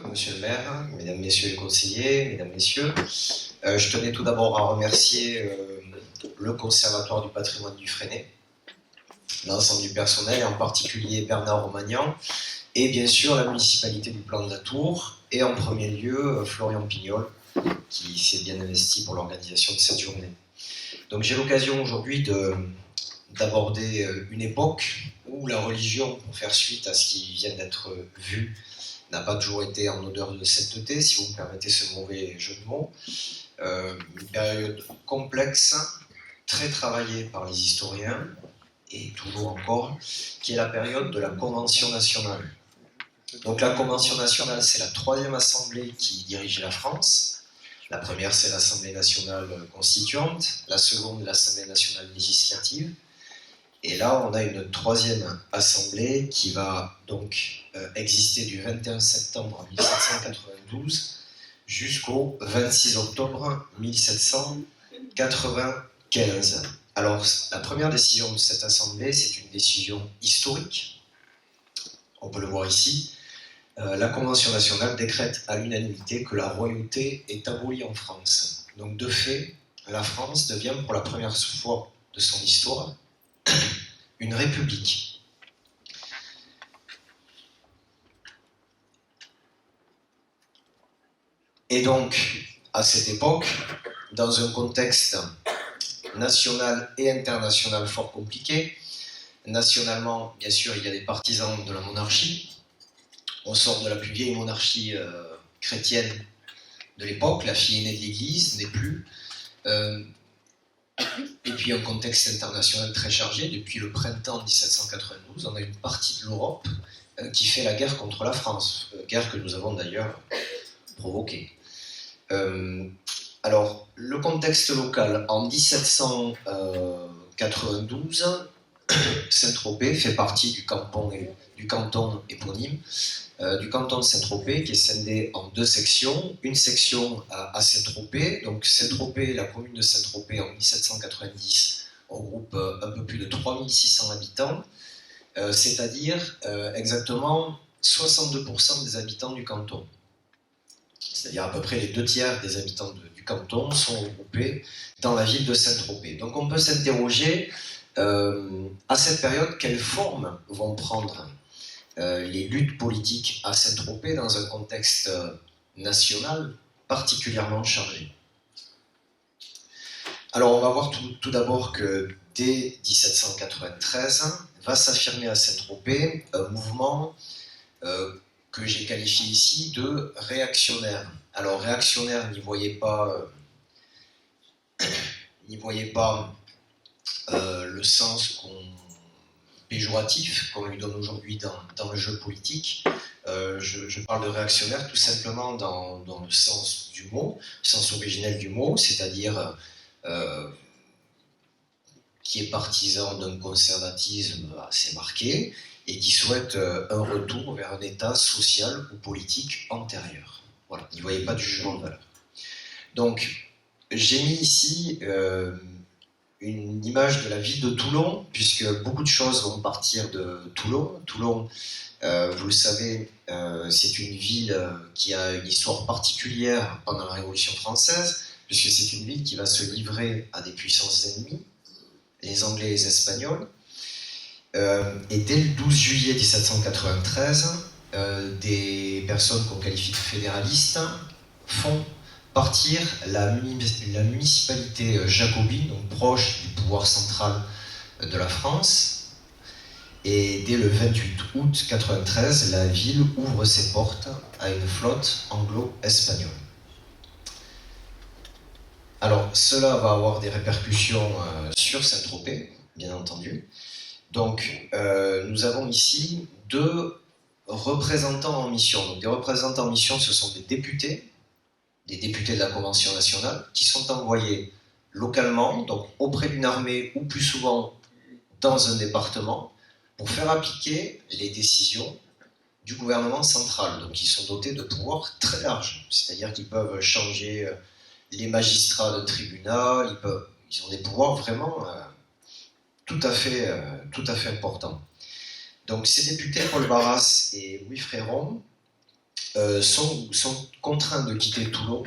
Monsieur le maire, mesdames, messieurs les conseillers, mesdames, messieurs, je tenais tout d'abord à remercier le Conservatoire du patrimoine du Fresnay, l'ensemble du personnel, et en particulier Bernard Romagnan, et bien sûr la municipalité du Plan de la Tour, et en premier lieu Florian Pignol, qui s'est bien investi pour l'organisation de cette journée. Donc j'ai l'occasion aujourd'hui d'aborder une époque où la religion, pour faire suite à ce qui vient d'être vu, n'a pas toujours été en odeur de sainteté, si vous me permettez ce mauvais jeu de mots. Une période complexe, très travaillée par les historiens, et toujours encore, qui est la période de la Convention nationale. Donc la Convention nationale, c'est la troisième assemblée qui dirige la France. La première, c'est l'Assemblée nationale constituante, la seconde, l'Assemblée nationale législative. Et là, on a une troisième assemblée qui va donc exister du 21 septembre 1792 jusqu'au 26 octobre 1795. Alors, la première décision de cette assemblée, c'est une décision historique. On peut le voir ici. La Convention nationale décrète à l'unanimité que la royauté est abolie en France. Donc, de fait, la France devient pour la première fois de son histoire une république. Et donc, à cette époque, dans un contexte national et international fort compliqué, nationalement, bien sûr, il y a des partisans de la monarchie. On sort de la plus vieille monarchie chrétienne de l'époque, la fille aînée de l'Église n'est plus. Et puis un contexte international très chargé. Depuis le printemps 1792, on a une partie de l'Europe qui fait la guerre contre la France, guerre que nous avons d'ailleurs provoquée. Alors, le contexte local, en 1792, Saint-Tropez fait partie du canton éponyme, du canton de Saint-Tropez, qui est scindé en deux sections. Une section à Saint-Tropez, donc Saint-Tropez, la commune de Saint-Tropez en 1790 regroupe un peu plus de 3600 habitants, c'est-à-dire exactement 62% des habitants du canton. C'est-à-dire à peu près les 2/3 des habitants du canton sont regroupés dans la ville de Saint-Tropez. Donc on peut s'interroger à cette période, quelle forme vont prendre les luttes politiques à Saint-Tropez dans un contexte national particulièrement chargé. Alors on va voir tout d'abord que dès 1793 va s'affirmer à Saint-Tropez un mouvement que j'ai qualifié ici de réactionnaire. Alors réactionnaire, n'y voyez pas le sens péjoratif qu'on lui donne aujourd'hui dans le jeu politique. Je parle de réactionnaire tout simplement dans le sens du mot, le sens originel du mot, c'est-à-dire qui est partisan d'un conservatisme assez marqué et qui souhaite un retour vers un état social ou politique antérieur. Voilà, n'y voyez pas du jugement de valeur. Donc, j'ai mis ici une image de la ville de Toulon, puisque beaucoup de choses vont partir de Toulon. Toulon, vous le savez, c'est une ville qui a une histoire particulière pendant la Révolution française, puisque c'est une ville qui va se livrer à des puissances ennemies, les Anglais et les Espagnols. Et dès le 12 juillet 1793, des personnes qu'on qualifie de fédéralistes font partir la municipalité jacobine, donc proche du pouvoir central de la France. Et dès le 28 août 1993, la ville ouvre ses portes à une flotte anglo-espagnole. Alors, cela va avoir des répercussions sur Saint-Tropez, bien entendu. Donc, nous avons ici deux représentants en mission. Donc, des représentants en mission, ce sont des députés de la Convention nationale, qui sont envoyés localement, donc auprès d'une armée ou plus souvent dans un département, pour faire appliquer les décisions du gouvernement central. Donc ils sont dotés de pouvoirs très larges, c'est-à-dire qu'ils peuvent changer les magistrats de tribunal, ils ont des pouvoirs vraiment tout à fait importants. Donc ces députés, Paul Barras et Louis Fréron, sont contraints de quitter Toulon.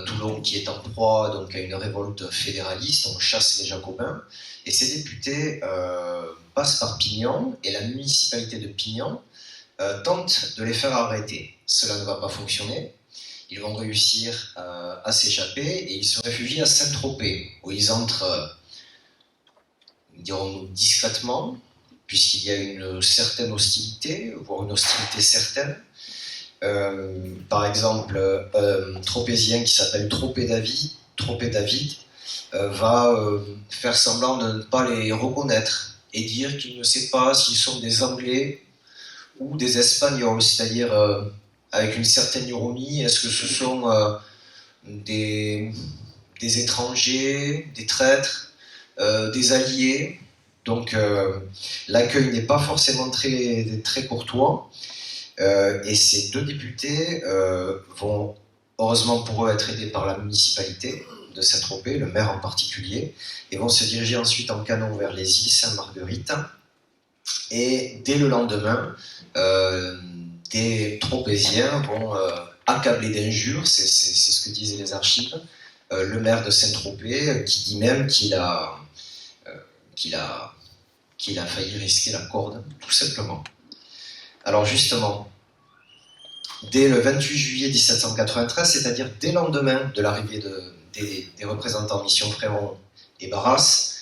Toulon qui est en proie donc, à une révolte fédéraliste, on chasse les Jacobins, et ces députés passent par Pignan, et la municipalité de Pignan tente de les faire arrêter. Cela ne va pas fonctionner, ils vont réussir à s'échapper, et ils se réfugient à Saint-Tropez, où ils entrent, dirons-nous, discrètement, puisqu'il y a une certaine hostilité, voire une hostilité certaine. Par exemple, Tropézien qui s'appelle Tropé David va faire semblant de ne pas les reconnaître et dire qu'il ne sait pas s'ils sont des Anglais ou des Espagnols, c'est-à-dire avec une certaine ironie, est-ce que ce sont des étrangers, des traîtres, des alliés. Donc l'accueil n'est pas forcément très courtois. Et ces deux députés vont, heureusement pour eux, être aidés par la municipalité de Saint-Tropez, le maire en particulier, et vont se diriger ensuite en canot vers les îles Sainte-Marguerite. Et dès le lendemain, des Tropéziens vont accabler d'injures, c'est ce que disaient les archives, le maire de Saint-Tropez, qui dit même qu'il a failli risquer la corde, tout simplement. Alors justement, dès le 28 juillet 1793, c'est-à-dire dès le lendemain de l'arrivée des représentants Mission Fréron et Barras,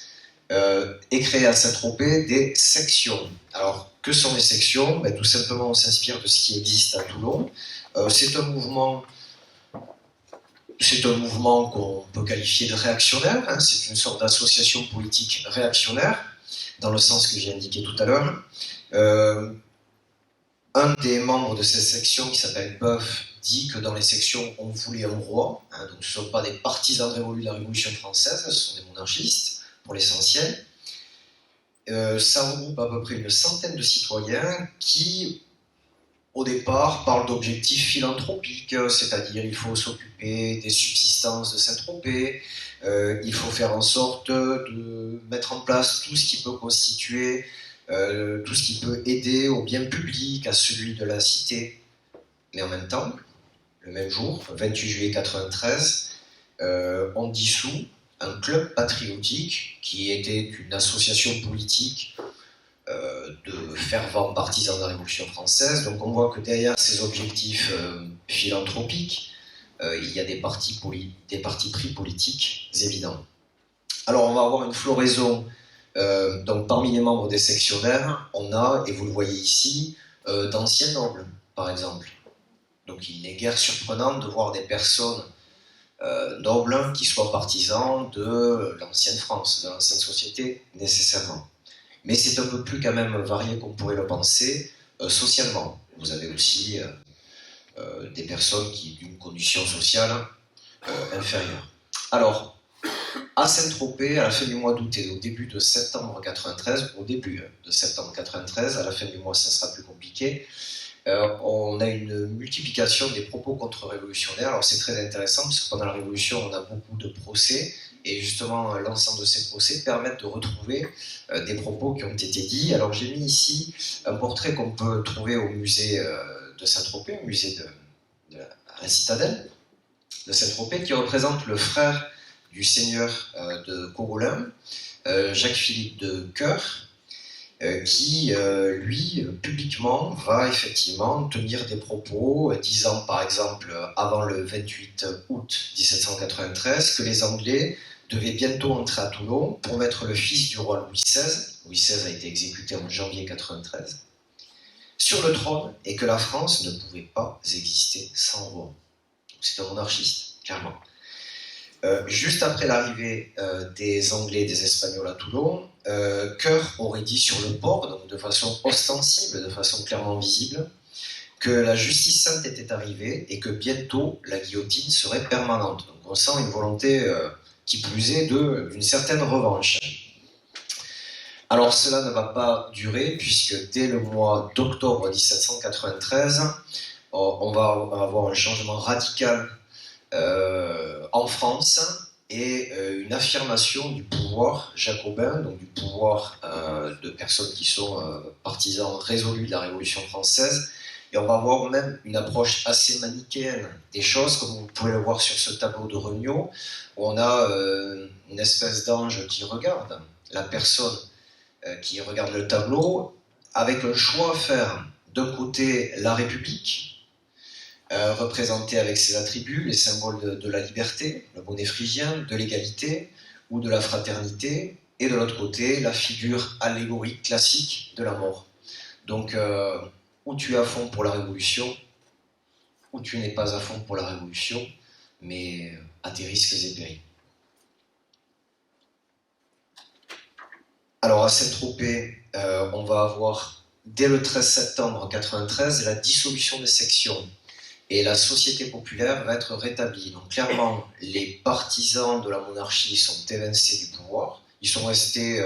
est créé à Saint-Tropez des sections. Alors, que sont les sections? Tout simplement, on s'inspire de ce qui existe à Toulon. C'est un mouvement qu'on peut qualifier de réactionnaire, hein, c'est une sorte d'association politique réactionnaire, dans le sens que j'ai indiqué tout à l'heure. Un des membres de cette section, qui s'appelle Boeuf, dit que dans les sections, on voulait un roi, hein, donc ce ne sont pas des partisans de la Révolution française, ce sont des monarchistes, pour l'essentiel. Ça regroupe à peu près une centaine de citoyens qui, au départ, parlent d'objectifs philanthropiques, c'est-à-dire il faut s'occuper des subsistances de Saint-Tropez, il faut faire en sorte de mettre en place tout ce qui peut constituer, tout ce qui peut aider au bien public, à celui de la cité. Mais en même temps, le même jour, 28 juillet 93, on dissout un club patriotique qui était une association politique de fervents partisans de la Révolution française. Donc on voit que derrière ces objectifs philanthropiques, il y a des partis pris politiques évidents. Alors on va avoir une floraison, donc parmi les membres des sectionnaires, on a, et vous le voyez ici, d'anciens nobles, par exemple. Donc il n'est guère surprenant de voir des personnes nobles qui soient partisans de l'ancienne France, de l'ancienne société, nécessairement. Mais c'est un peu plus quand même varié qu'on pourrait le penser socialement. Vous avez aussi des personnes d'une condition sociale inférieure. Alors, à Saint-Tropez, à la fin du mois d'août et au début de septembre 93, au début de septembre 93, à la fin du mois ça sera plus compliqué, on a une multiplication des propos contre-révolutionnaires. Alors c'est très intéressant parce que pendant la Révolution on a beaucoup de procès, et justement l'ensemble de ces procès permettent de retrouver des propos qui ont été dits. Alors j'ai mis ici un portrait qu'on peut trouver au musée de Saint-Tropez, au musée de la citadelle de Saint-Tropez, qui représente le frère du seigneur de Corolin, Jacques-Philippe de Coeur, qui, lui, publiquement, va effectivement tenir des propos disant, par exemple, avant le 28 août 1793, que les Anglais devaient bientôt entrer à Toulon pour mettre le fils du roi Louis XVI, Louis XVI a été exécuté en janvier 93, sur le trône, et que la France ne pouvait pas exister sans roi. C'est un monarchiste, clairement. Juste après l'arrivée des Anglais et des Espagnols à Toulon, Coeur aurait dit sur le port, donc de façon ostensible, de façon clairement visible, que la justice sainte était arrivée et que bientôt la guillotine serait permanente. Donc on sent une volonté qui plus est d'une certaine revanche. Alors cela ne va pas durer, puisque dès le mois d'octobre 1793, on va avoir un changement radical en France, et une affirmation du pouvoir jacobin, donc du pouvoir de personnes qui sont partisans résolus de la Révolution française, Et on va voir même une approche assez manichéenne des choses, comme vous pouvez le voir sur ce tableau de Regnault, où on a une espèce d'ange qui regarde la personne qui regarde le tableau, avec un choix à faire. D'un côté, la République, représentée avec ses attributs, les symboles de la liberté, le bonnet phrygien, de l'égalité ou de la fraternité, et de l'autre côté, la figure allégorique classique de la mort. Donc, où tu es à fond pour la révolution, ou tu n'es pas à fond pour la révolution, mais à tes risques et périls. Alors à Saint-Tropez, on va avoir dès le 13 septembre 1993 la dissolution des sections et la société populaire va être rétablie. Donc clairement, les partisans de la monarchie sont évincés du pouvoir. Ils sont restés,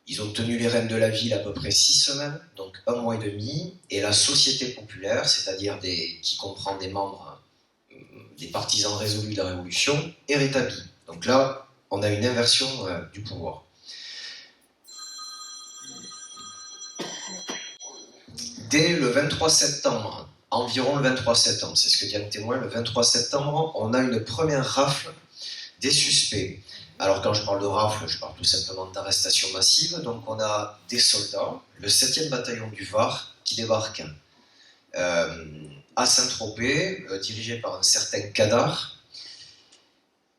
ils ont tenu les rênes de la ville à peu près 6 semaines, donc 1 mois et demi, et la société populaire, c'est-à-dire qui comprend des membres, des partisans résolus de la Révolution, est rétablie. Donc là, on a une inversion du pouvoir. Dès le 23 septembre, environ le 23 septembre, c'est ce que dit un témoin, le 23 septembre, on a une première rafle des suspects. Alors quand je parle de rafle, je parle tout simplement d'arrestation massive. Donc on a des soldats, le 7e bataillon du Var, qui débarque à Saint-Tropez, dirigé par un certain Cadar,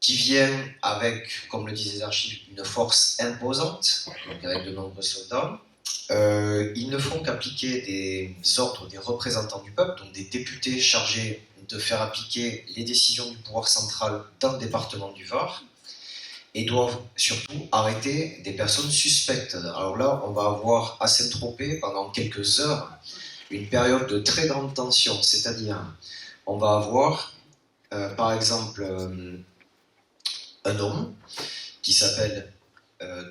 qui vient avec, comme le disent les archives, une force imposante, donc avec de nombreux soldats. Ils ne font qu'appliquer des ordres des représentants du peuple, donc des députés chargés de faire appliquer les décisions du pouvoir central dans le département du Var, et doivent surtout arrêter des personnes suspectes. Alors là, on va avoir à Saint-Tropez, pendant quelques heures, une période de très grande tension, c'est-à-dire, on va avoir, par exemple, un homme qui s'appelle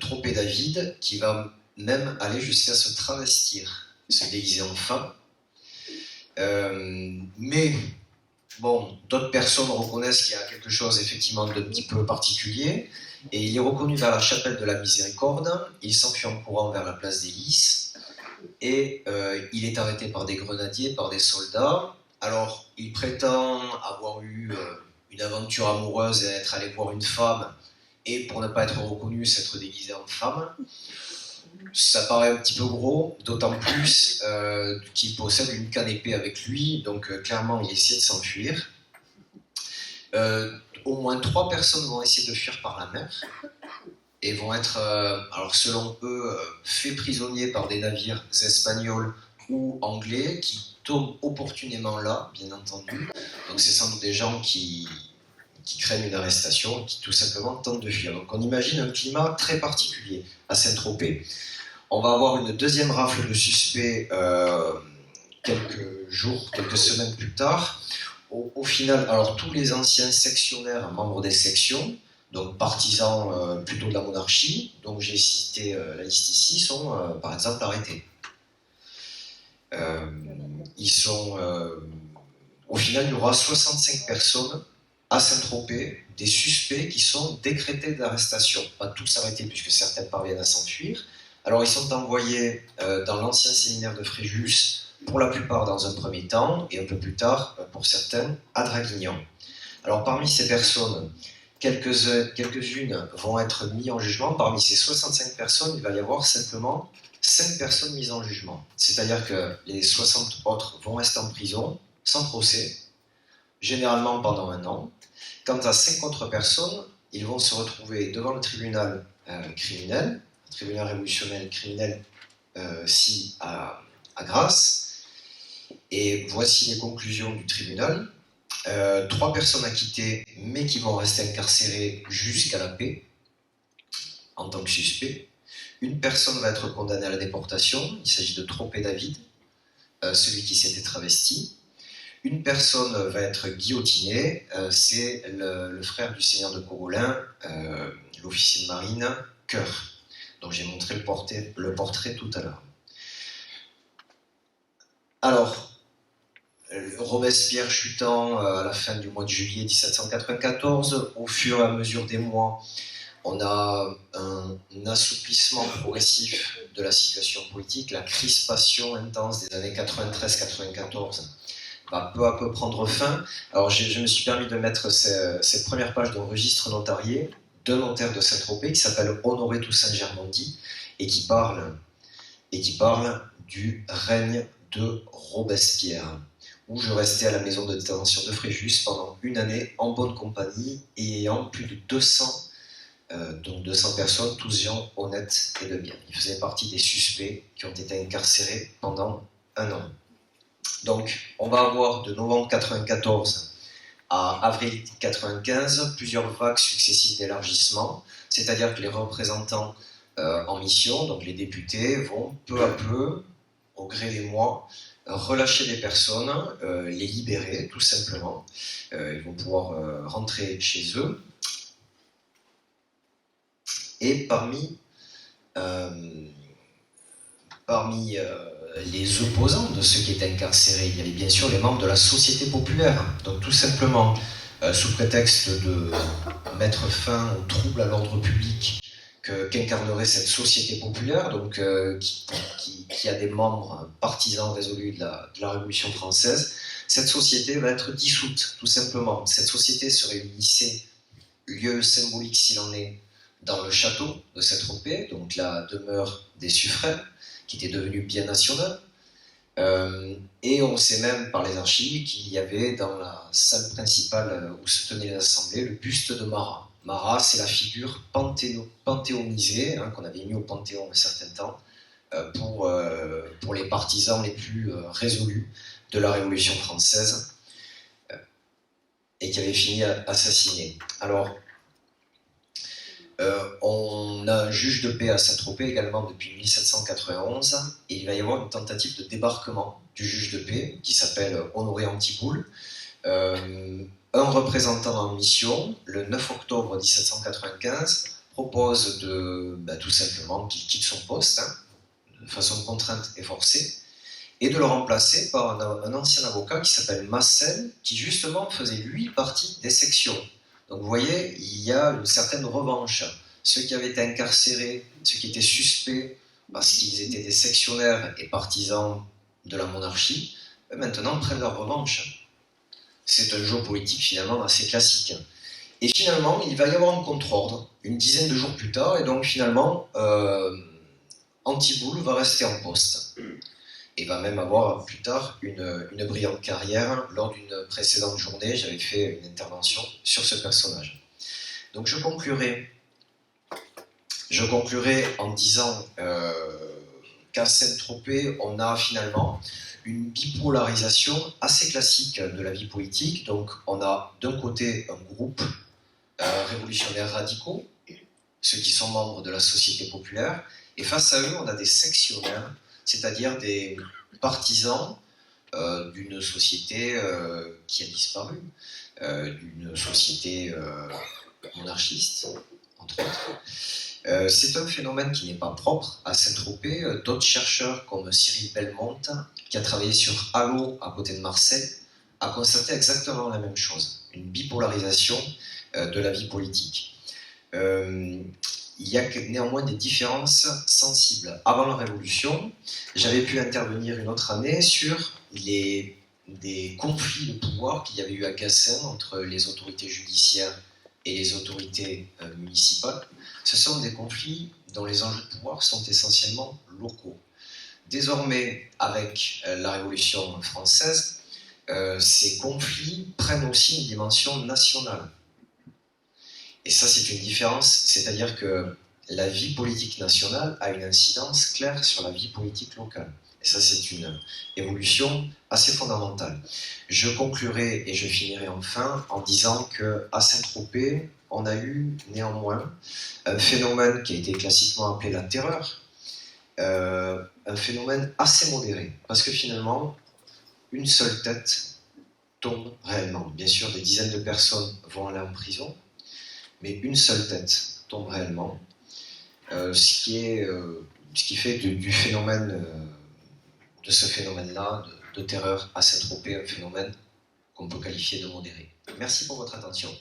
Tropez David, qui va même aller jusqu'à se travestir, se déguiser en femme. Mais bon, d'autres personnes reconnaissent qu'il y a quelque chose effectivement d'un petit peu particulier, et il est reconnu vers la chapelle de la Miséricorde. Il s'enfuit en courant vers la place des Lys, et il est arrêté par des grenadiers, par des soldats. Alors, il prétend avoir eu une aventure amoureuse et être allé voir une femme, et pour ne pas être reconnu, s'être déguisé en femme. Ça paraît un petit peu gros, d'autant plus qu'il possède une canne épée avec lui, donc clairement il essaie de s'enfuir. Au moins 3 personnes vont essayer de fuir par la mer et vont être, alors selon eux, faits prisonniers par des navires espagnols ou anglais qui tombent opportunément là, bien entendu. Donc c'est sans doute des gens qui craignent une arrestation et qui tout simplement tentent de fuir. Donc on imagine un climat très particulier à Saint-Tropez. On va avoir une deuxième rafle de suspects quelques jours, quelques semaines plus tard. Au final, alors tous les anciens sectionnaires, membres des sections, donc partisans plutôt de la monarchie, dont j'ai cité la liste ici, sont par exemple arrêtés. Au final, il y aura 65 personnes à Saint-Tropez, des suspects qui sont décrétés d'arrestation. Pas tous arrêtés puisque certains parviennent à s'enfuir. Alors ils sont envoyés dans l'ancien séminaire de Fréjus, pour la plupart dans un premier temps, et un peu plus tard, pour certains, à Draguignan. Alors parmi ces personnes, quelques-unes vont être mises en jugement. Parmi ces 65 personnes, il va y avoir simplement 5 personnes mises en jugement. C'est-à-dire que les 60 autres vont rester en prison, sans procès, généralement pendant 1 an. Quant à 5 autres personnes, ils vont se retrouver devant le tribunal criminel, le tribunal révolutionnaire criminel à Grasse. Et voici les conclusions du tribunal. 3 personnes acquittées, mais qui vont rester incarcérées jusqu'à la paix, en tant que suspect. Une personne va être condamnée à la déportation, il s'agit de Tropez David, celui qui s'était travesti. Une personne va être guillotinée, c'est le frère du seigneur de Cogolin, l'officier de marine, Coeur, dont j'ai montré le portrait tout à l'heure. Alors, Robespierre chutant à la fin du mois de juillet 1794, au fur et à mesure des mois, on a un assouplissement progressif de la situation politique, la crispation intense des années 93-94 va peu à peu prendre fin. Alors je me suis permis de mettre cette première page d'un registre notarié d'un notaire de Saint-Tropez qui s'appelle Honoré Toussaint Germondi et qui parle du règne de Robespierre, où je restais à la maison de détention de Fréjus pendant une année en bonne compagnie et ayant plus de 200 personnes, tous gens honnêtes et de bien. Il faisait partie des suspects qui ont été incarcérés pendant un an. Donc, on va avoir de novembre 94 à avril 95 plusieurs vagues successives d'élargissement, c'est-à-dire que les représentants en mission, donc les députés, vont peu à peu, au gré des mois, relâcher des personnes, les libérer tout simplement. Ils vont pouvoir rentrer chez eux. Et parmi les opposants de ceux qui étaient incarcérés, il y avait bien sûr les membres de la société populaire. Donc tout simplement, sous prétexte de mettre fin aux troubles à l'ordre public qu'incarnerait cette société populaire, donc qui a des membres partisans résolus de la Révolution française, cette société va être dissoute, tout simplement. Cette société se réunissait, lieu symbolique s'il en est, dans le château de Saint-Tropez, donc la demeure des suffrains, qui était devenue bien nationale. Et on sait même par les archives qu'il y avait dans la salle principale où se tenaient les assemblées le buste de Marat. Marat, c'est la figure panthéonisée, qu'on avait mis au Panthéon un certain temps, pour les partisans les plus résolus de la Révolution française, et qui avait fini assassiné. Alors, on a un juge de paix à Saint-Tropez également depuis 1791, et il va y avoir une tentative de débarquement du juge de paix qui s'appelle Honoré Antiboul. Un représentant en mission, le 9 octobre 1795, propose tout simplement qu'il quitte son poste, de façon contrainte et forcée, et de le remplacer par un ancien avocat qui s'appelle Massel, qui justement faisait lui partie des sections. Donc vous voyez, il y a une certaine revanche. Ceux qui avaient été incarcérés, ceux qui étaient suspects parce qu'ils étaient des sectionnaires et partisans de la monarchie, maintenant prennent leur revanche. C'est un jeu politique finalement assez classique. Et finalement, il va y avoir un contre-ordre, une dizaine de jours plus tard, et donc finalement, Antiboul va rester en poste. Et va même avoir plus tard une brillante carrière. Lors d'une précédente journée, j'avais fait une intervention sur ce personnage. Donc je conclurai en disant qu'à Saint-Tropez, on a finalement une bipolarisation assez classique de la vie politique. Donc on a d'un côté un groupe révolutionnaires radicaux, ceux qui sont membres de la société populaire, et face à eux, on a des sectionnaires, c'est-à-dire des partisans d'une société qui a disparu, d'une société monarchiste, entre autres. C'est un phénomène qui n'est pas propre à Saint-Tropez. D'autres chercheurs, comme Cyril Belmont, qui a travaillé sur Halo à côté de Marseille, a constaté exactement la même chose, une bipolarisation de la vie politique. Il y a néanmoins des différences sensibles. Avant la Révolution, j'avais pu intervenir une autre année sur des conflits de pouvoir qu'il y avait eu à Gassin entre les autorités judiciaires et les autorités municipales. Ce sont des conflits dont les enjeux de pouvoir sont essentiellement locaux. Désormais, avec la Révolution française, ces conflits prennent aussi une dimension nationale. Et ça, c'est une différence, c'est-à-dire que la vie politique nationale a une incidence claire sur la vie politique locale. Et ça, c'est une évolution assez fondamentale. Je conclurai et je finirai enfin en disant qu'à Saint-Tropez, on a eu néanmoins un phénomène qui a été classiquement appelé la terreur, un phénomène assez modéré, parce que finalement, une seule tête tombe réellement. Bien sûr, des dizaines de personnes vont aller en prison, mais une seule tête tombe réellement, ce qui fait du phénomène, de ce phénomène-là, de terreur à Saint-Tropez, un phénomène qu'on peut qualifier de modéré. Merci pour votre attention.